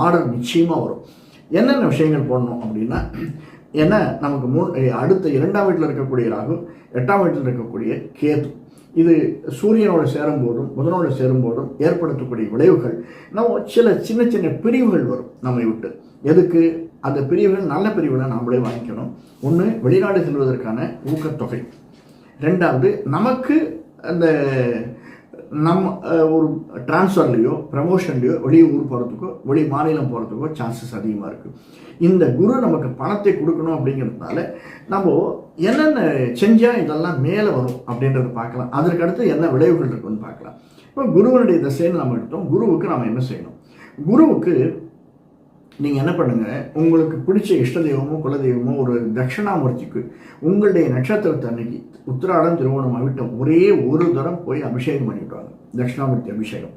Order நிச்சயமாக வரும். என்னென்ன விஷயங்கள் போடணும் அப்படின்னா, ஏன்னா நமக்கு அடுத்த 2ஆம் வீட்டில் இருக்கக்கூடிய ராகு, 8ஆம் வீட்டில் இருக்கக்கூடிய கேது, இது சூரியனோடு சேரும்போதும் புதனோடு சேரும்போதும் ஏற்படுத்தக்கூடிய விளைவுகள் நம்ம சில சின்ன சின்ன பிரிவுகள் வரும் நம்மை விட்டு. எதுக்கு? அந்த பிரிவுகள் நல்ல பிரிவுகளை நாமளே வாங்கிக்கணும். ஒன்று, வெளிநாடு செல்வதற்கான ஊக்கத்தொகை. 2வது, நமக்கு அந்த ஒரு டிரான்ஸ்ஃபர்லேயோ ப்ரமோஷன்லையோ வெளியூர் போகிறதுக்கோ வெளி மாநிலம் போகிறதுக்கோ சான்சஸ் அதிகமாக இருக்குது. இந்த குரு நமக்கு பணத்தை கொடுக்கணும் அப்படிங்கிறதுனால நம்ம என்னென்ன செஞ்சால் இதெல்லாம் மேலே வரும் அப்படின்றத பார்க்கலாம். அதற்கடுத்து என்ன விளைவுகள் இருக்குன்னு பார்க்கலாம். இப்போ குருவனுடைய திசைன்னு நம்ம எடுத்தோம். குருவுக்கு நாம் என்ன செய்யணும்? குருவுக்கு நீங்கள் என்ன பண்ணுங்கள், உங்களுக்கு பிடிச்ச இஷ்ட தெய்வமோ குலதெய்வமோ ஒரு தட்சிணாமூர்த்திக்கு உங்களுடைய நட்சத்திரத்தை அன்னைக்கு உத்திராடம் திருவோணம் அவிட்டம் ஒரே ஒரு தரம் போய் அபிஷேகம் பண்ணிவிடுவாங்க. தட்சிணாமூர்த்தி அபிஷேகம்.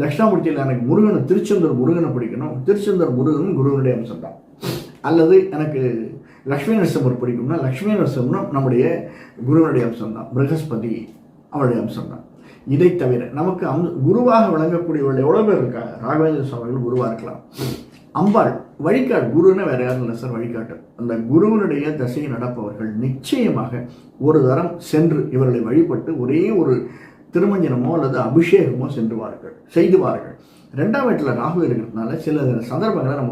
தட்சிணாமூர்த்தியில் எனக்கு திருச்செந்தூர் முருகனை பிடிக்கணும், திருச்செந்தூர் முருகனும் குருவனுடைய அம்சம் தான். அல்லது எனக்கு லக்ஷ்மி நரசிம்மர் பிடிக்கும்னா லக்ஷ்மி நரசிம்மரும் நம்முடைய குருவனுடைய அம்சம் தான். ப்ரகஸ்பதி அவருடைய அம்சம் தான். இதை தவிர நமக்கு குருவாக விளங்கக்கூடியவர்கள் எவ்வளோ பேர் இருக்காங்க. ராகவேந்திர சுவாமிகள் குருவாக இருக்கலாம். அம்பாள் வழிகாட்டு, குருன்னு வேற யாரும் இல்லை சார், வழிகாட்டு. அந்த குருவனுடைய தசையை நடப்பவர்கள் நிச்சயமாக ஒரு தரம் சென்று இவர்களை வழிபட்டு ஒரே ஒரு திருமஞ்சனமோ அல்லது அபிஷேகமோ செய்துவார்கள். 2ஆம் வீட்டில் ராகு இருக்கிறதுனால சில சந்தர்ப்பங்களை நம்ம